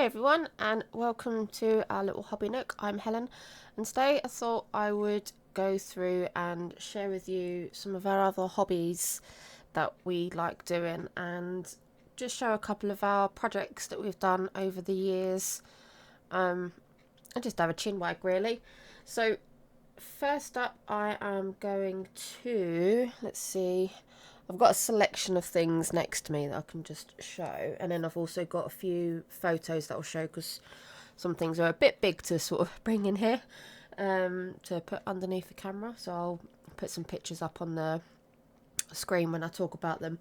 Hi everyone, and welcome to our little hobby nook. I'm Helen, and today I thought I would go through and share with you some of our other hobbies that we like doing, and just show a couple of our projects that we've done over the years, and just have a chin wag really. So first up, I am going to, let's see, I've got a selection of things next to me that I can just show, and then I've also got a few photos that I'll show because some things are a bit big to sort of bring in here to put underneath the camera. So I'll put some pictures up on the screen when I talk about them.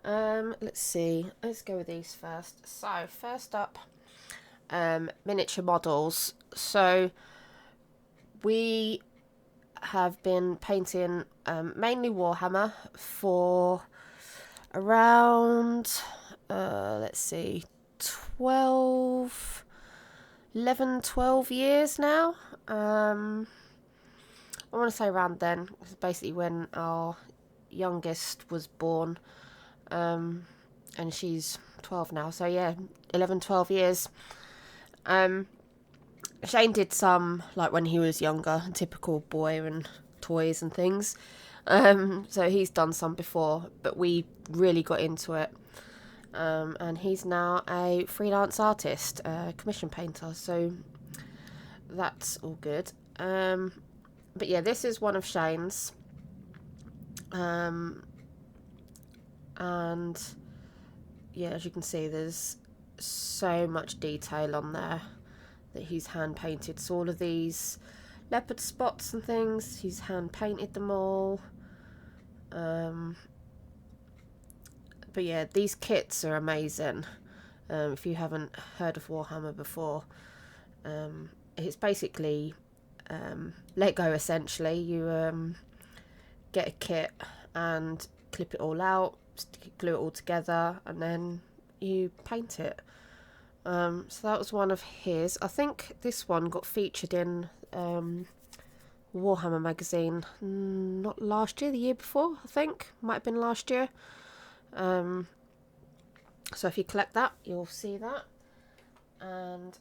Let's see, let's go with these first. So first up, miniature models. So we have been painting mainly Warhammer for around let's see, 12 years now. I want to say around then. It's basically when our youngest was born, and she's 12 now, so yeah, 12 years. Shane did some, like when he was younger, typical boy and toys and things. So he's done some before, but we really got into it. And he's now a freelance artist, commission painter, so that's all good. But yeah, this is one of Shane's. And yeah, as you can see, there's so much detail on there that he's hand painted. So all of these leopard spots and things, he's hand painted them all. But yeah, these kits are amazing. If you haven't heard of Warhammer before, it's basically Lego essentially. You get a kit and clip it all out, glue it all together, and then you paint it. So that was one of his. I think this one got featured in Warhammer magazine, not last year, the year before, I think. Might have been last year. So if you collect that, you'll see that. And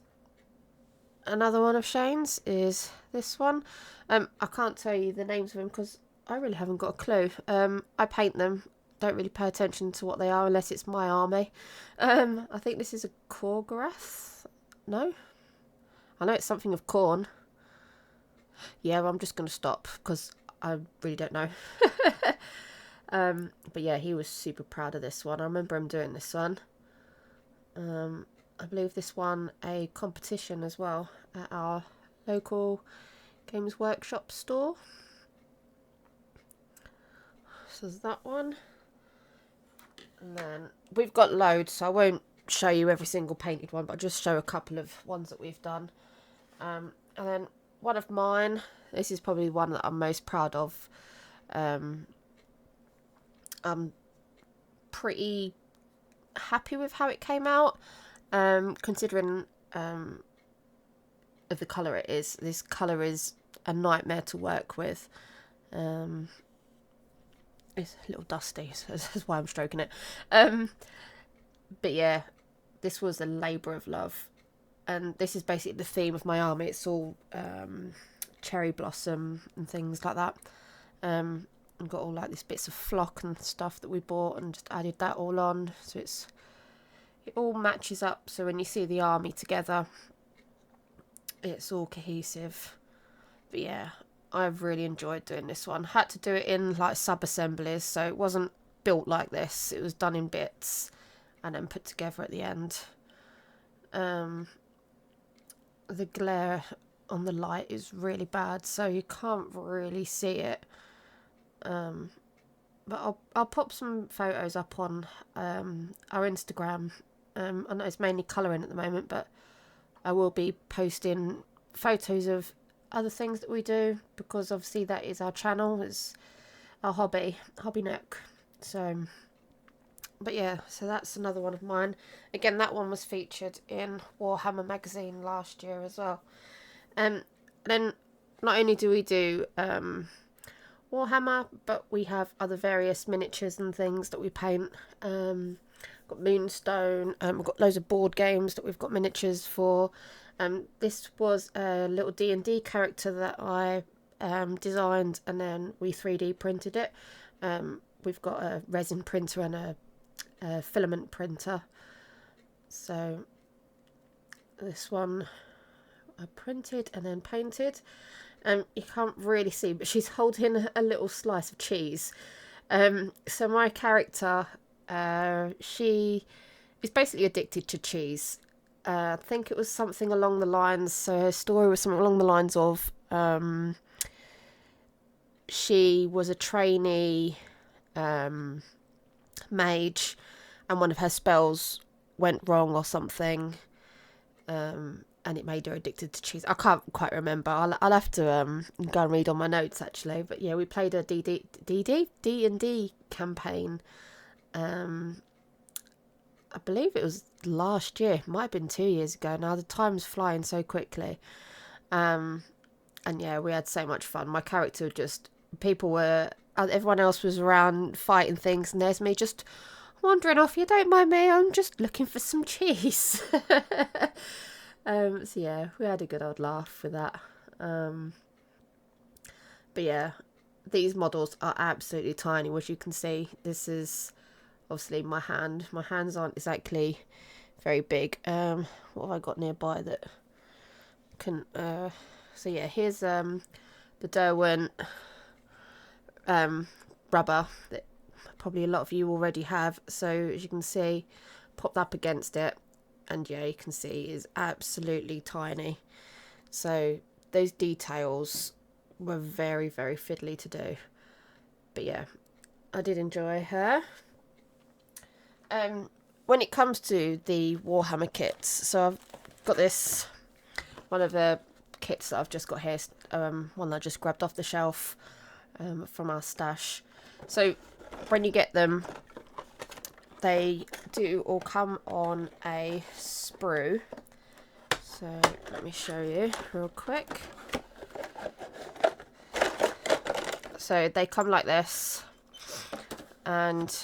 another one of Shane's is this one. I can't tell you the names of them because I really haven't got a clue. I paint them. Don't really pay attention to what they are unless it's my army. I think this is a Korgorath. No? I know it's something of corn. Yeah, well, I'm just going to stop because I really don't know. But yeah, he was super proud of this one. I remember him doing this one. I believe this won a competition as well at our local Games Workshop store. So there's that one. And then we've got loads, so I won't show you every single painted one, but I'll just show a couple of ones that we've done. And then one of mine, this is probably one that I'm most proud of. I'm pretty happy with how it came out, considering of the colour it is. This colour is a nightmare to work with. It's a little dusty, so that's why I'm stroking it. But yeah, this was a labour of love. And this is basically the theme of my army. It's all cherry blossom and things like that. I've got all like these bits of flock and stuff that we bought and just added that all on. So it all matches up. So when you see the army together, it's all cohesive. But yeah, I've really enjoyed doing this one. Had to do it in like sub-assemblies, so it wasn't built like this. It was done in bits and then put together at the end. The glare on the light is really bad, so you can't really see it. But I'll pop some photos up on our Instagram. I know it's mainly colouring at the moment, but I will be posting photos of other things that we do, because obviously that is our channel, it's our hobby nook. So but yeah, so that's another one of mine. Again, that one was featured in Warhammer magazine last year as well. Then not only do we do Warhammer, but we have other various miniatures and things that we paint. got Moonstone. We've got loads of board games that we've got miniatures for. This was a little D&D character that I designed, and then we 3D printed it. We've got a resin printer and a filament printer. So this one I printed and then painted. You can't really see, but she's holding a little slice of cheese. So my character, she is basically addicted to cheese. I think it was something along the lines, so her story was something along the lines of she was a trainee mage, and one of her spells went wrong or something, and it made her addicted to cheese. I can't quite remember. I'll have to go and read on my notes actually. But yeah, we played a D&D campaign. I believe it was last year. It might have been 2 years ago now. The time's flying so quickly. And yeah, we had so much fun. My character just, everyone else was around fighting things, and there's me just wandering off. You don't mind me, I'm just looking for some cheese. So yeah, we had a good old laugh with that. But yeah, these models are absolutely tiny. As you can see, this is obviously my hand. My hands aren't exactly very big. What have I got nearby that can... so yeah, here's the Derwent rubber that probably a lot of you already have. So as you can see, pop that up against it, and yeah, you can see is absolutely tiny. So those details were very, very fiddly to do. But yeah, I did enjoy her. When it comes to the Warhammer kits, so I've got this, one of the kits that I've just got here, one that I just grabbed off the shelf from our stash. So when you get them, they do all come on a sprue. So let me show you real quick. So they come like this, and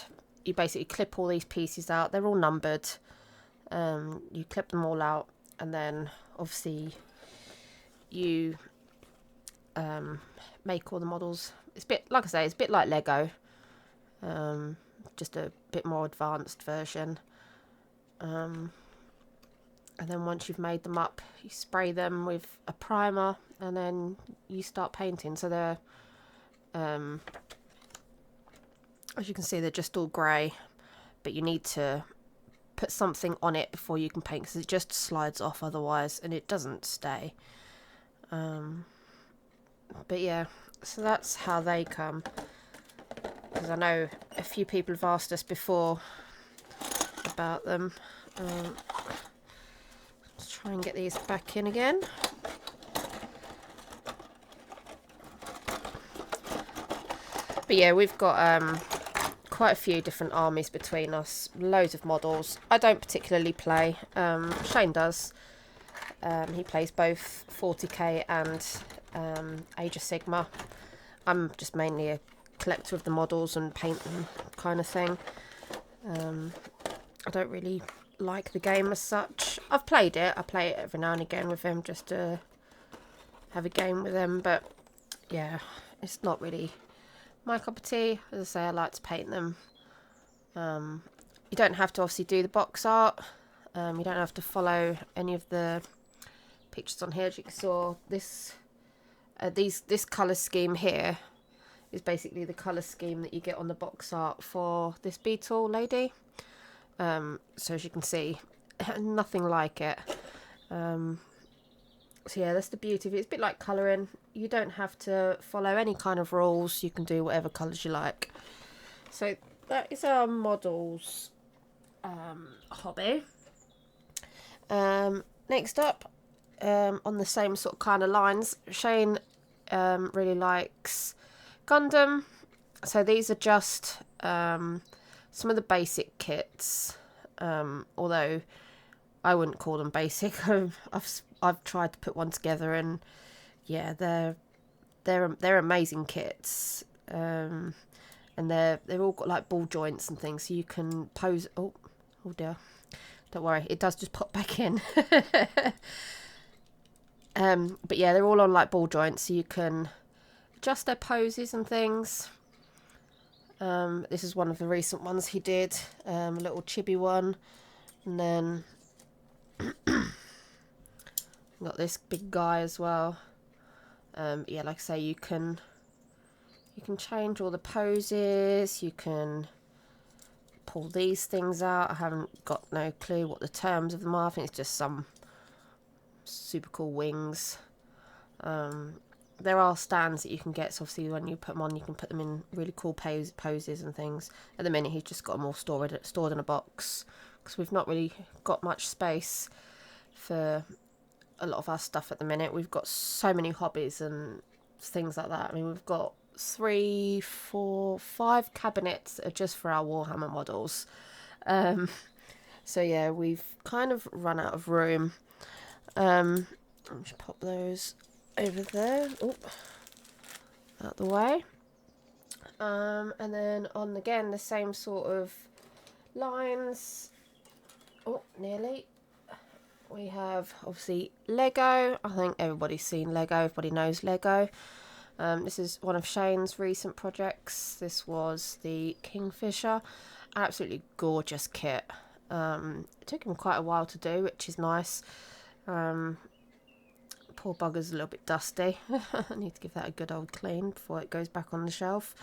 you basically clip all these pieces out. They're all numbered. You clip them all out, and then obviously you make all the models. It's a bit, like I say, it's a bit like Lego, just a bit more advanced version. And then once you've made them up, you spray them with a primer, and then you start painting. So they're as you can see, they're just all grey, but you need to put something on it before you can paint, because it just slides off otherwise, and it doesn't stay. But yeah, so that's how they come, because I know a few people have asked us before about them. Let's try and get these back in again. But yeah, we've got quite a few different armies between us, loads of models. I don't particularly play, Shane does. He plays both 40k and Age of Sigma. I'm just mainly a collector of the models and paint them kind of thing. I don't really like the game as such. I've played it. I play it every now and again with him just to have a game with him, but yeah, it's not really my cup of tea. As I say, I like to paint them. You don't have to obviously do the box art. You don't have to follow any of the pictures on here. As you saw, this colour scheme here is basically the colour scheme that you get on the box art for this beetle lady. So as you can see, nothing like it. So yeah, that's the beauty of it. It's a bit like colouring. You don't have to follow any kind of rules. You can do whatever colours you like. So that is our models hobby. Next up, on the same sort of kind of lines, Shane really likes Gundam. So these are just some of the basic kits, although I wouldn't call them basic. I've tried to put one together, and yeah, they're amazing kits, and they're all got like ball joints and things, so you can pose. Oh, Oh dear, don't worry, it does just pop back in. But yeah, they're all on like ball joints, so you can adjust their poses and things. This is one of the recent ones he did, a little chibi one, and then got this big guy as well. Yeah, like I say, you can change all the poses. You can pull these things out. I haven't got no clue what the terms of them are. I think it's just some super cool wings. There are stands that you can get, so obviously when you put them on, you can put them in really cool poses and things. At the minute, he's just got them all stored in a box, because we've not really got much space for a lot of our stuff at the minute. We've got so many hobbies and things like that. I mean, we've got 3, 4, 5 cabinets that are just for our Warhammer models. So yeah, we've kind of run out of room. I'll just pop those over there. Oh, out the way. And then on again the same sort of lines. Oh, nearly. We have obviously Lego. I think everybody's seen Lego. Everybody knows Lego. This is one of Shane's recent projects. This was the Kingfisher. Absolutely gorgeous kit. It took him quite a while to do, which is nice. Poor bugger's a little bit dusty. I need to give that a good old clean before it goes back on the shelf.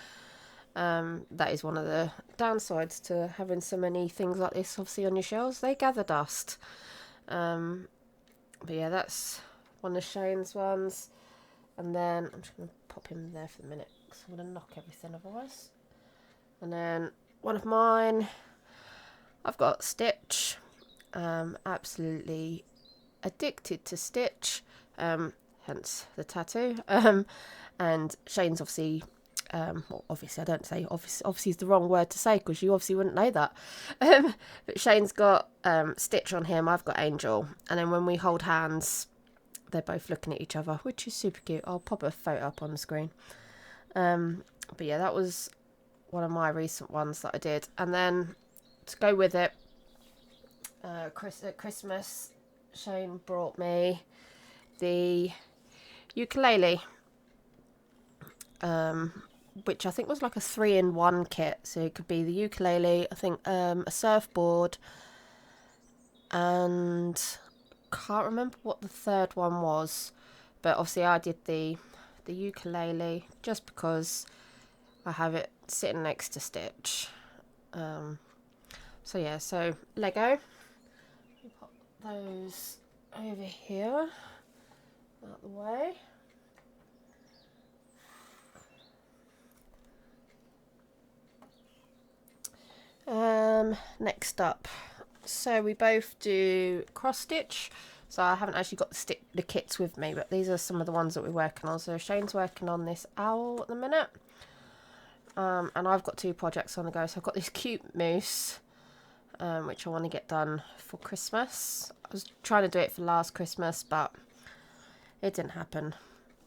That is one of the downsides to having so many things like this obviously on your shelves. They gather dust. But yeah, that's one of Shane's ones. And then I'm just going to pop him there for the minute, because I'm going to knock everything otherwise. And then one of mine, I've got Stitch. Absolutely addicted to Stitch, hence the tattoo. And Shane's obviously, well, obviously I don't say obviously is the wrong word to say, because you obviously wouldn't know that. But Shane's got Stitch on him, I've got Angel, and then when we hold hands, they're both looking at each other, which is super cute. I'll pop a photo up on the screen. But yeah, that was one of my recent ones that I did. And then to go with it, at Christmas, Shane brought me the ukulele, which I think was like a 3-in-1 kit. So it could be the ukulele, I think a surfboard, and can't remember what the third one was, but obviously I did the ukulele just because I have it sitting next to Stitch. So yeah, so Lego, pop those over here out the way. Next up, so we both do cross stitch. So I haven't actually got the kits with me, but these are some of the ones that we're working on. So Shane's working on this owl at the minute, and I've got 2 projects on the go. So I've got this cute moose, which I want to get done for Christmas. I was trying to do it for last Christmas, but it didn't happen.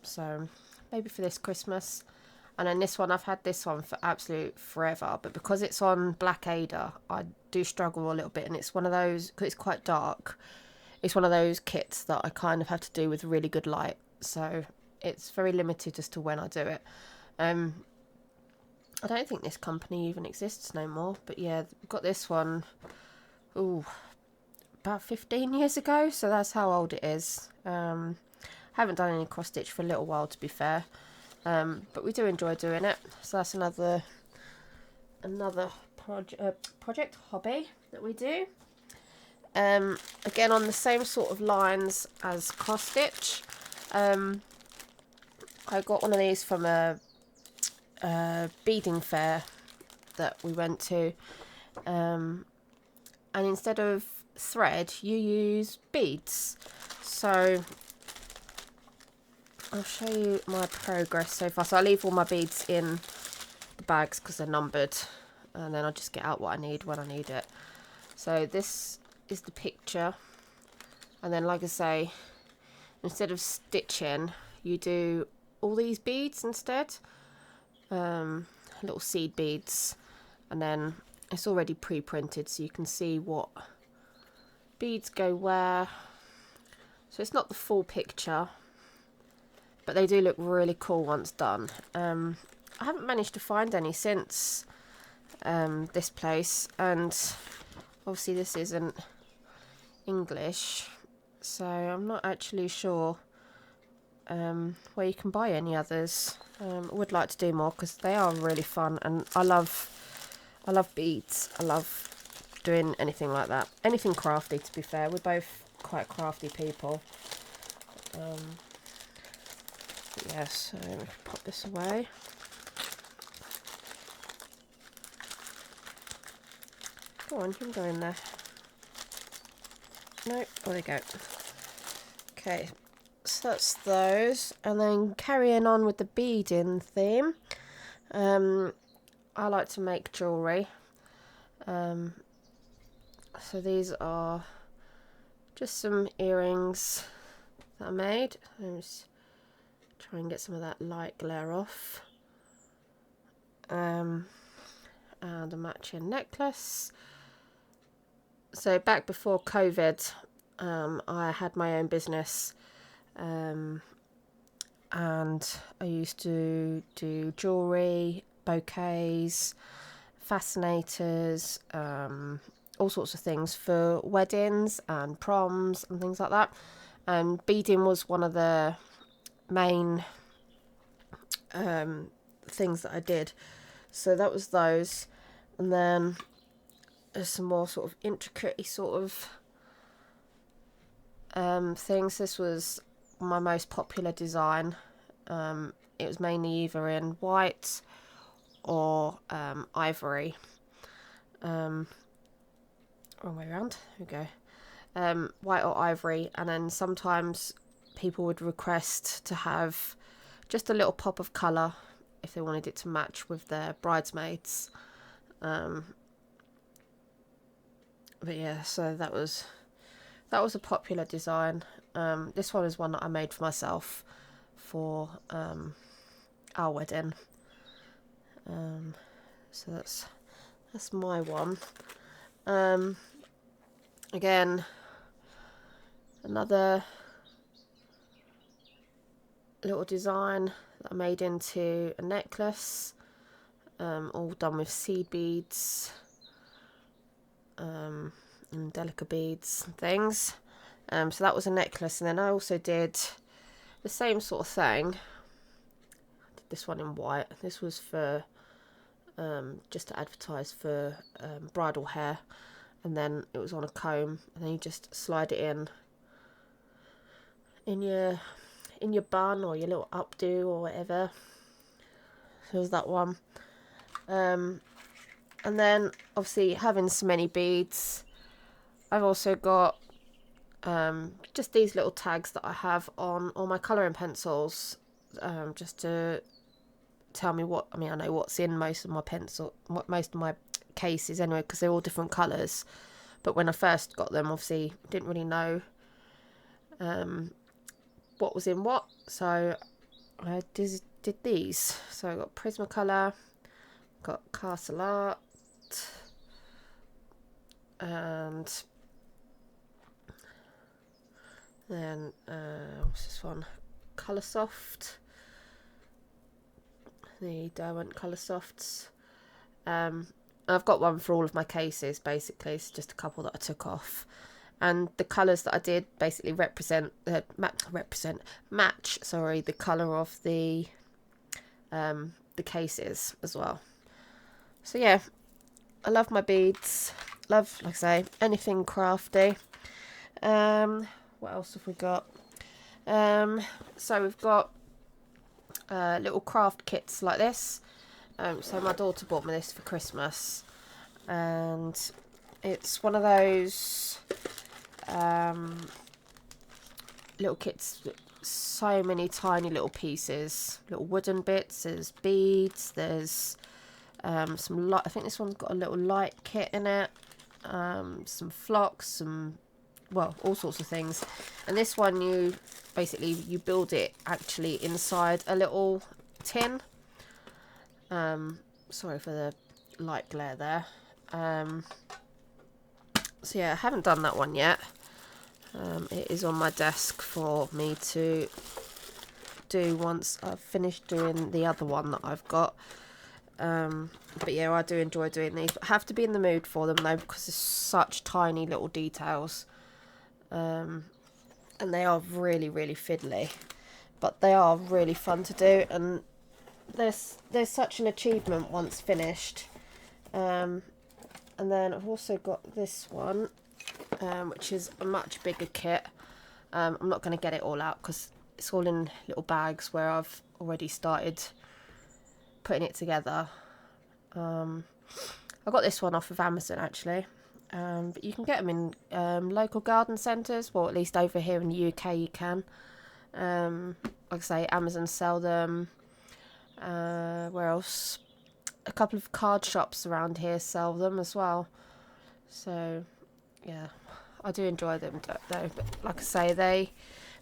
So maybe for this Christmas. And then this one, I've had this one for absolute forever, but because it's on Black Ada, I do struggle a little bit, and it's one of those, because it's quite dark, it's one of those kits that I kind of have to do with really good light, so it's very limited as to when I do it. I don't think this company even exists no more, but yeah, I've got this one, about 15 years ago, so that's how old it is. Haven't done any cross stitch for a little while, to be fair. But we do enjoy doing it, so that's another project hobby that we do. Again, on the same sort of lines as cross stitch. I got one of these from a beading fair that we went to, and instead of thread you use beads. So I'll show you my progress so far. So I leave all my beads in the bags because they're numbered, and then I'll just get out what I need when I need it. So this is the picture, and then like I say, instead of stitching you do all these beads instead, little seed beads, and then it's already pre-printed, so you can see what beads go where. So it's not the full picture, but they do look really cool once done. I haven't managed to find any since this place, and obviously this isn't English, so I'm not actually sure where you can buy any others. I would like to do more because they are really fun, and I love beads. I love doing anything like that, anything crafty, to be fair. We're both quite crafty people. Yeah, so let me pop this away. Go on, you can go in there. No, oh, there you go. Okay, so that's those, and then carrying on with the beading theme, I like to make jewellery. So these are just some earrings that I made. Let me just try and get some of that light glare off. And a matching necklace. So back before COVID, I had my own business, and I used to do jewellery, bouquets, fascinators, all sorts of things for weddings and proms and things like that. And beading was one of the main things that I did. So that was those, and then there's some more sort of intricate sort of things. This was my most popular design. It was mainly either in white or ivory. Wrong way around. Here we go. White or ivory, and then sometimes people would request to have just a little pop of colour if they wanted it to match with their bridesmaids. But yeah, so that was a popular design. This one is one that I made for myself for our wedding. So that's my one. Again, another little design that I made into a necklace, all done with seed beads, and delicate beads and things. So that was a necklace, and then I also did the same sort of thing. I did this one in white. This was for just to advertise for bridal hair, and then it was on a comb, and then you just slide it in your bun or your little updo or whatever. So it was that one. And then obviously having so many beads, I've also got just these little tags that I have on all my colouring pencils, just to tell me what, I mean, I know what's in most of my cases anyway, because they're all different colours. But when I first got them, obviously didn't really know what was in what, so I did these. So I got Prismacolor, got Castle Art, and then what's this one? Colour Soft. The Derwent Colour Softs. I've got one for all of my cases, basically. It's just a couple that I took off, and the colours that I did basically match. Sorry, the colour of the cases as well. So yeah, I love my beads. Love, like I say, anything crafty. What else have we got? So we've got little craft kits like this. So my daughter bought me this for Christmas, and it's one of those little kits, so many tiny little pieces, little wooden bits. There's beads, there's some light, I think this one's got a little light kit in it, some flocks, all sorts of things. And this one, you build it actually inside a little tin. Sorry for the light glare there. So yeah, I haven't done that one yet. It is on my desk for me to do once I've finished doing the other one that I've got. But yeah, I do enjoy doing these. But I have to be in the mood for them though, because it's such tiny little details. And they are really, really fiddly. But they are really fun to do, and there's such an achievement once finished. And then I've also got this one, which is a much bigger kit. I'm not going to get it all out because it's all in little bags where I've already started putting it together. I got this one off of Amazon actually, but you can get them in local garden centres, well at least over here in the UK you can. Like I say, Amazon sell them. Where else? A couple of card shops around here sell them as well. So yeah, I do enjoy them though. But like I say,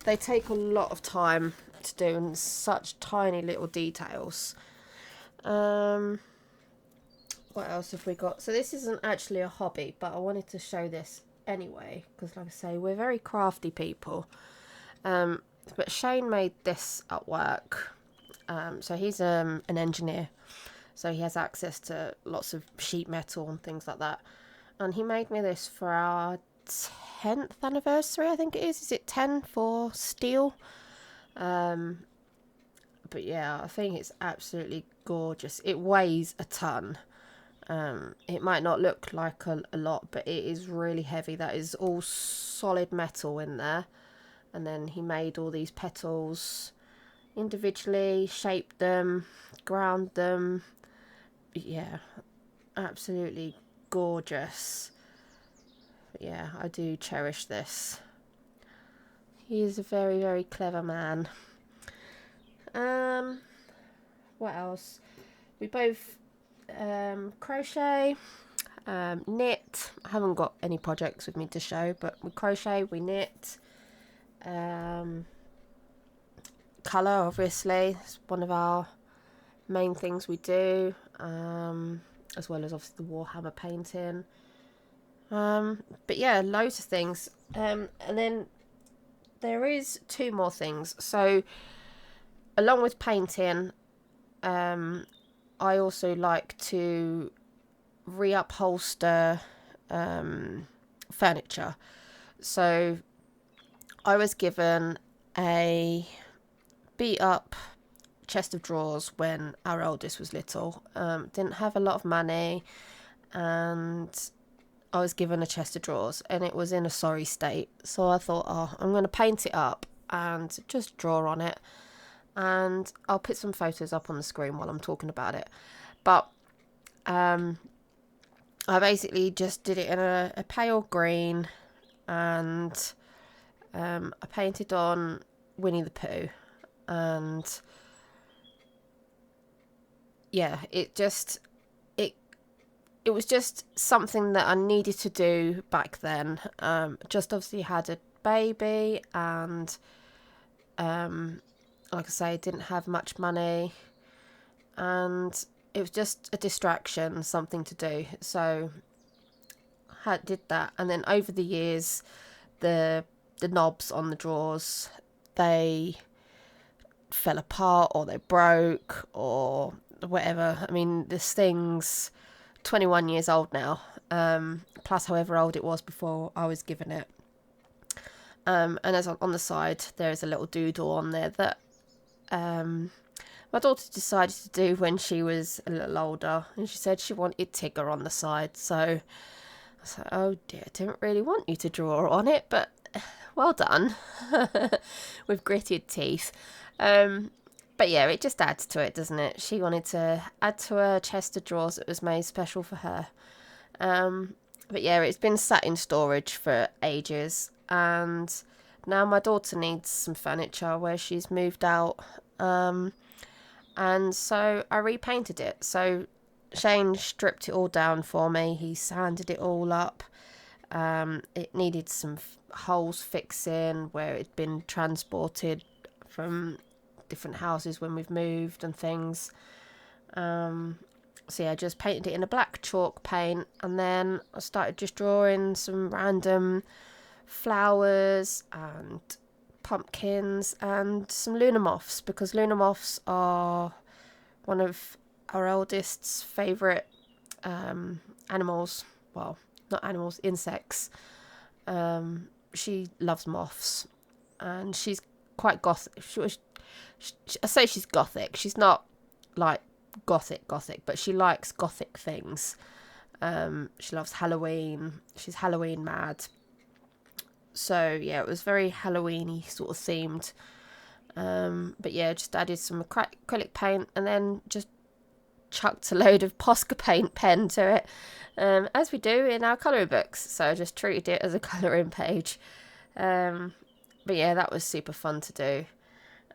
they take a lot of time to do, and such tiny little details. What else have we got? So this isn't actually a hobby, but I wanted to show this anyway because, like I say, we're very crafty people. But Shane made this at work. So he's an engineer, so he has access to lots of sheet metal and things like that. And he made me this for our 10th anniversary, I think it is. Is it 10 for steel? But yeah, I think it's absolutely gorgeous. It weighs a ton. It might not look like a lot, but it is really heavy. That is all solid metal in there. And then he made all these petals individually, shaped them, ground them. Yeah, absolutely gorgeous. But yeah, I do cherish this. He is a very, very clever man. What else? We both crochet, knit. I haven't got any projects with me to show, but we crochet, we knit. Colour, obviously, it's one of our main things we do, as well as obviously the Warhammer painting. But yeah, loads of things. And then there is 2 more things. So along with painting, I also like to reupholster furniture. So I was given a beat up chest of drawers when our oldest was little. Didn't have a lot of money, and I was given a chest of drawers and it was in a sorry state. So I thought, oh, I'm going to paint it up and just draw on it, and I'll put some photos up on the screen while I'm talking about it. But I basically just did it in a pale green, and I painted on Winnie the Pooh, and yeah, it was just something that I needed to do back then. Just obviously had a baby, and like I say, didn't have much money, and it was just a distraction, something to do. So did that, and then over the years, the knobs on the drawers, they fell apart or they broke or whatever. I mean, this thing's 21 years old now, plus however old it was before I was given it. And as on the side, there is a little doodle on there that my daughter decided to do when she was a little older, and she said she wanted Tigger on the side. So I was like, oh dear, I didn't really want you to draw on it, but well done. With gritted teeth. But yeah, it just adds to it, doesn't it? She wanted to add to her chest of drawers that was made special for her. But yeah, it's been sat in storage for ages, and now my daughter needs some furniture where she's moved out. And so I repainted it. So Shane stripped it all down for me. He sanded it all up. It needed some holes fixing where it'd been transported from different houses when we've moved and things. So yeah, I just painted it in a black chalk paint, and then I started just drawing some random flowers and pumpkins and some lunar moths, because lunar moths are one of our eldest's favourite animals. Well, not animals, insects. She loves moths, and she's quite gothic. I say she's gothic. She's not like gothic, but she likes gothic things. She loves Halloween. She's Halloween mad. So yeah, it was very Halloween-y sort of themed. But yeah, just added some acrylic paint and then just chucked a load of Posca paint pen to it, as we do in our colouring books. So I just treated it as a colouring page. But yeah, that was super fun to do.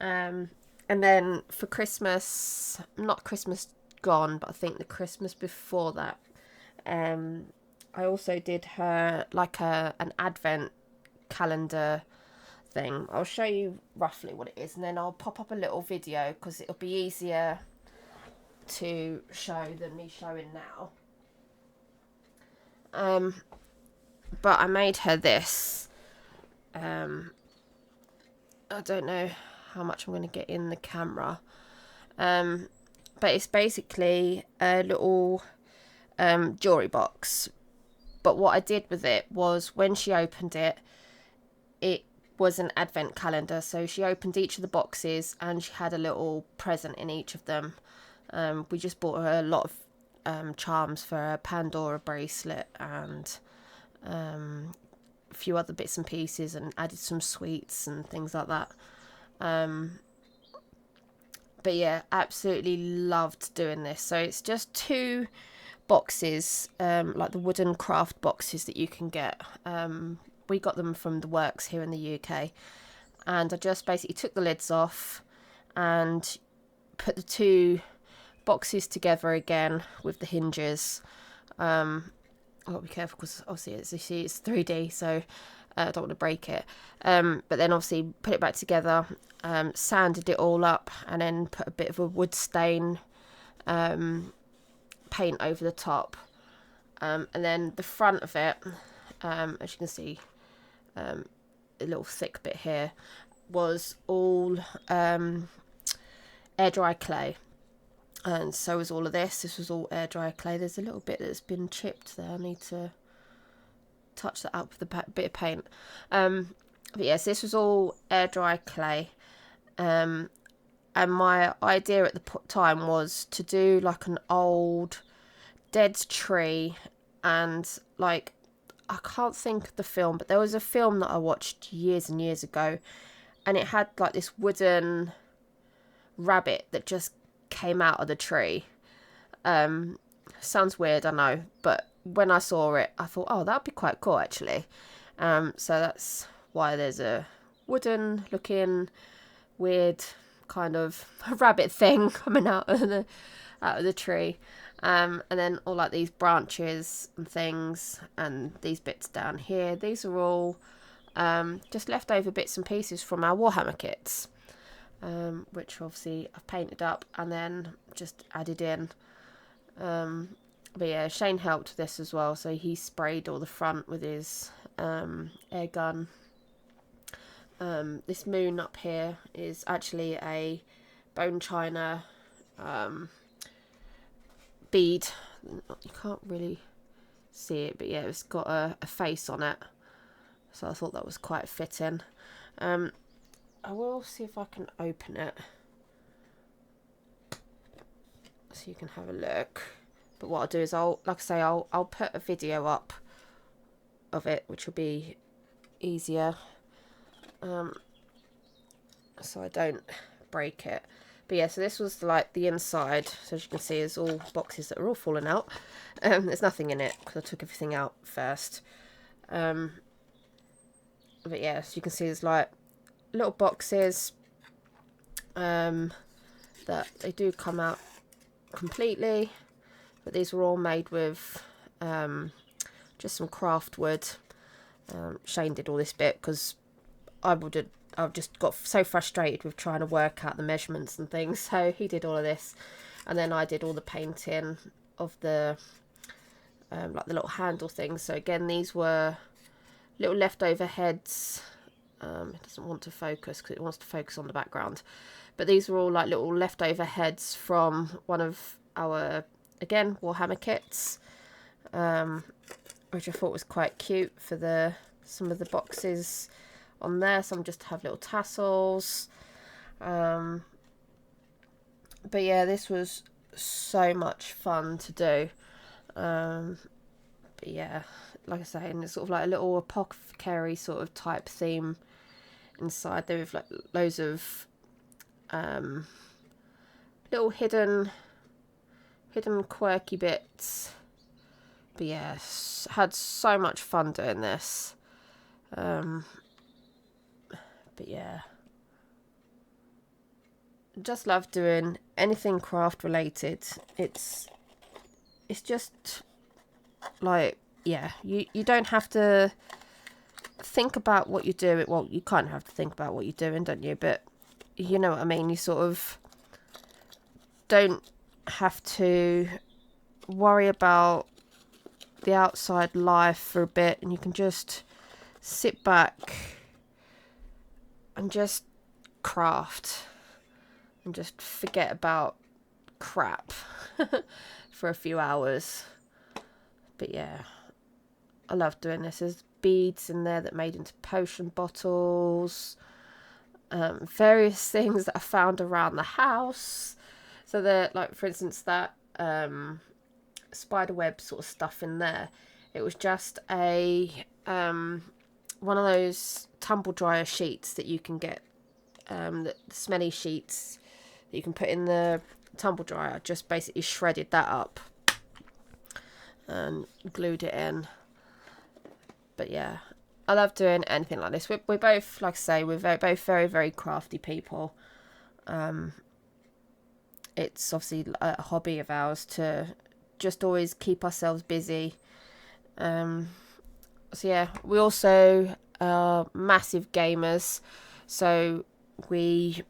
And then for Christmas, not Christmas gone, but I think the Christmas before that, I also did her like an advent calendar thing. I'll show you roughly what it is, and then I'll pop up a little video because it'll be easier to show than me showing now. But I made her this. I don't know how much I'm going to get in the camera, but it's basically a little jewellery box. But what I did with it was, when she opened it, it was an advent calendar. So she opened each of the boxes and she had a little present in each of them. We just bought her a lot of charms for a Pandora bracelet and a few other bits and pieces, and added some sweets and things like that. But yeah, absolutely loved doing this. So it's just 2 boxes, like the wooden craft boxes that you can get. We got them from the Works here in the UK, and I just basically took the lids off and put the 2 boxes together again with the hinges. I've got to be careful because obviously, as you see, it's 3D, so I don't want to break it. But then obviously put it back together, sanded it all up, and then put a bit of a wood stain paint over the top. And then the front of it, as you can see, a little thick bit here, was all air dry clay. And so was all of this. This was all air dry clay. There's a little bit that's been chipped there. I need to touch that up with a bit of paint. But yes, this was all air dry clay. And my idea at the time was to do like an old dead tree, and like, I can't think of the film, but there was a film that I watched years and years ago, and it had like this wooden rabbit that just came out of the tree. Sounds weird, I know, but when I saw it, I thought, oh, that'd be quite cool actually. So that's why there's a wooden looking weird kind of rabbit thing coming out of the tree. And then all like these branches and things, and these bits down here, these are all just leftover bits and pieces from our Warhammer kits, which obviously I've painted up and then just added in. But yeah, Shane helped with this as well, so he sprayed all the front with his air gun. This moon up here is actually a bone china bead. You can't really see it, but yeah, it's got a face on it, so I thought that was quite fitting. I will see if I can open it so you can have a look. But what I'll do is I'll put a video up of it, which will be easier, so I don't break it. But yeah, so this was like the inside. So as you can see, there's all boxes that are all falling out. There's nothing in it because I took everything out first. But yeah, so you can see there's like little boxes that they do come out completely, but these were all made with just some craft wood. Shane did all this bit because I've just got so frustrated with trying to work out the measurements and things, so he did all of this, and then I did all the painting of the like the little handle things. So again, these were little leftover heads. It doesn't want to focus because it wants to focus on the background, but these were all like little leftover heads from one of our, again, Warhammer kits, which I thought was quite cute for some of the boxes on there. Some just have little tassels. But yeah, this was so much fun to do. But yeah, like I say, and it's sort of like a little apothecary sort of type theme inside there, with like loads of little hidden quirky bits. But yeah, had so much fun doing this. But yeah, just love doing anything craft related. It's just like, yeah, you don't have to think about what you're doing. Well, you kind of have to think about what you're doing, don't you? But you know what I mean. You sort of don't have to worry about the outside life for a bit, and you can just sit back and just craft and just forget about crap for a few hours. But yeah, I love doing this. There's beads in there that made into potion bottles, various things that I found around the house. So they're like, for instance, that spiderweb sort of stuff in there. It was just a one of those tumble dryer sheets that you can get, the smelly sheets that you can put in the tumble dryer. Just basically shredded that up and glued it in. But yeah, I love doing anything like this. We're both, like I say, we're both very, very crafty people. It's obviously a hobby of ours to just always keep ourselves busy. So yeah, we also are massive gamers. So we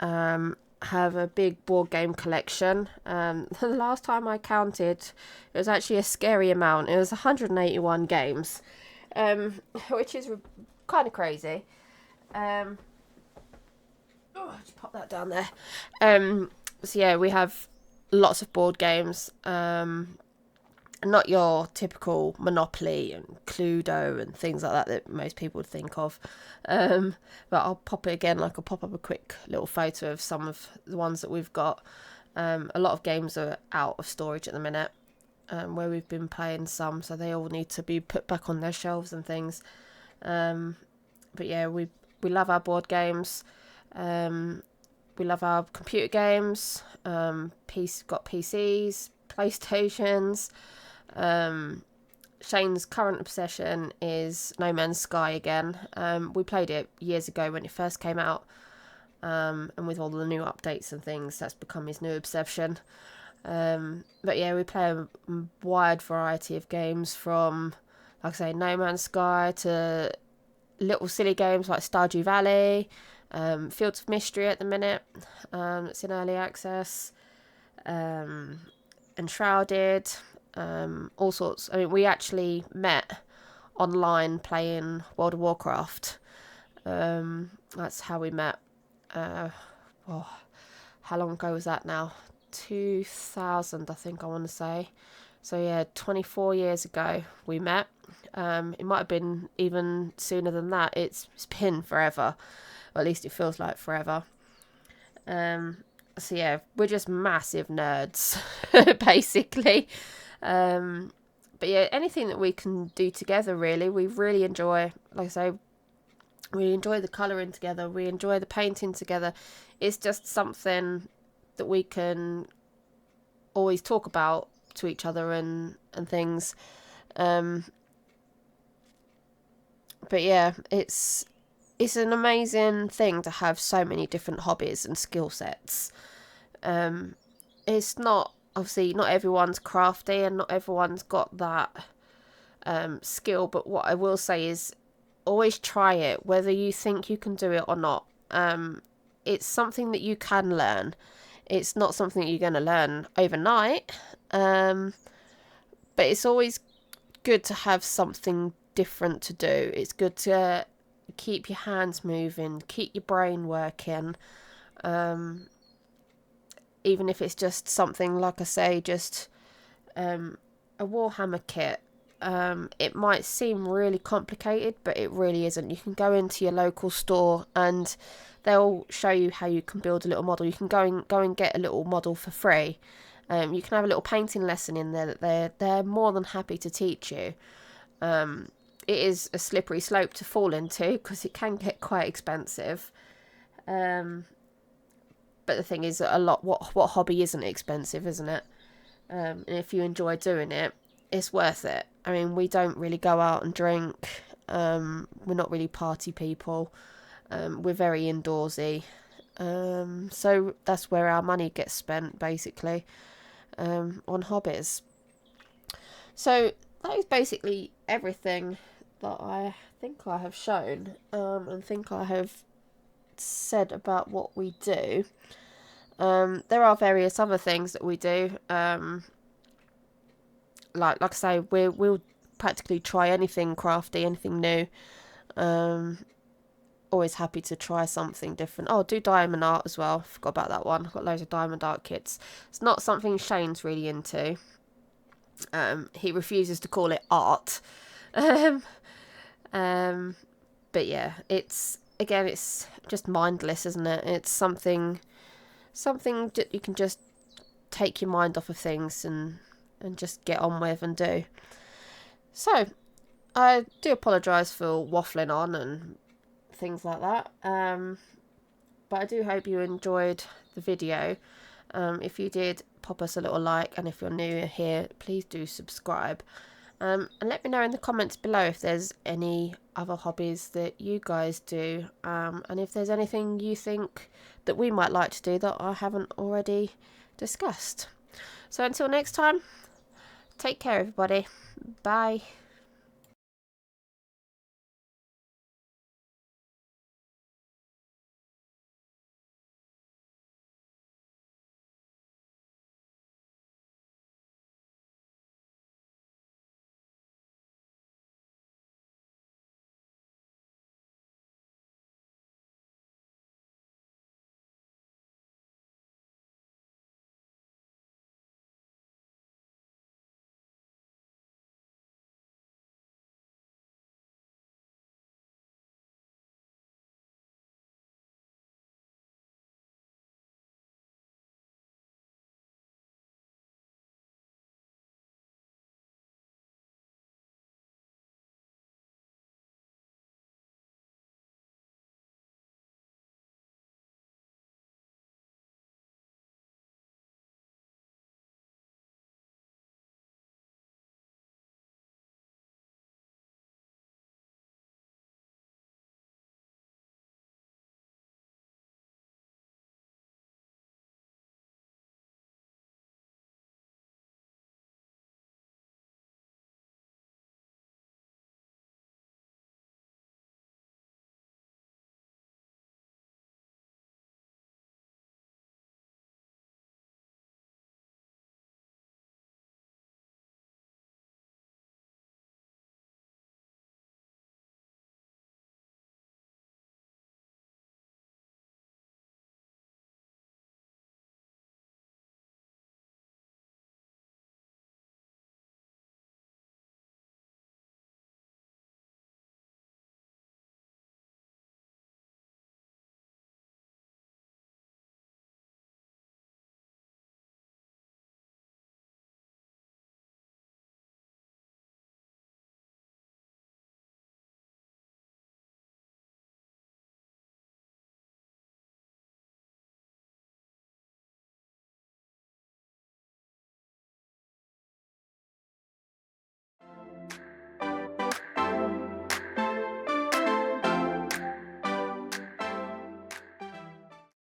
have a big board game collection. The last time I counted, it was actually a scary amount. It was 181 games, which is kind of crazy. Oh, just pop that down there. So yeah, we have lots of board games. Not your typical Monopoly and Cluedo and things like that most people would think of. But I'll pop it again, like I'll pop up a quick little photo of some of the ones that we've got. A lot of games are out of storage at the minute, where we've been playing some, so they all need to be put back on their shelves and things. But yeah, we love our board games. We love our computer games. Got PCs, PlayStations. Shane's current obsession is No Man's Sky again. We played it years ago when it first came out, and with all the new updates and things, that's become his new obsession. But yeah, we play a wide variety of games, from, like I say, No Man's Sky to little silly games like Stardew Valley, Fields of Mystery at the minute. It's in early access. Enshrouded. All sorts. I mean, we actually met online playing World of Warcraft. That's how we met. How long ago was that now? 2000, I think I want to say. So yeah, 24 years ago we met. It might have been even sooner than that. It's been forever. Or at least it feels like forever. So yeah, we're just massive nerds, basically. But yeah, anything that we can do together, really, we really enjoy. Like I say, we enjoy the colouring together, we enjoy the painting together. It's just something that we can always talk about to each other and things. But yeah, it's an amazing thing to have so many different hobbies and skill sets. It's not, obviously, not everyone's crafty and not everyone's got that skill, but what I will say is always try it, whether you think you can do it or not. It's something that you can learn. It's not something you're going to learn overnight, but it's always good to have something different to do. It's good to keep your hands moving, keep your brain working, even if it's just something, like I say, just a Warhammer kit. It might seem really complicated, but it really isn't. You can go into your local store and they'll show you how you can build a little model. You can go and get a little model for free. You can have a little painting lesson in there that they're more than happy to teach you. It is a slippery slope to fall into because it can get quite expensive. But the thing is that what hobby isn't expensive, isn't it? And if you enjoy doing it, it's worth it. I mean, we don't really go out and drink. We're not really party people. We're very indoorsy. So that's where our money gets spent, basically, on hobbies. So that is basically everything that I think I have shown, and think I have said about what we do. There are various other things that we do. Like I say, we'll practically try anything crafty, anything new. Always happy to try something different. Oh, do diamond art as well. Forgot about that one. I've got loads of diamond art kits. It's not something Shane's really into. He refuses to call it art. But yeah, it's just mindless, isn't it? It's something that you can just take your mind off of things and just get on with and do. So, I do apologise for waffling on and things like that. But I do hope you enjoyed the video. If you did, pop us a little like, and if you're new here, please do subscribe. And let me know in the comments below if there's any other hobbies that you guys do, and if there's anything you think that we might like to do that I haven't already discussed. So until next time, take care everybody. Bye.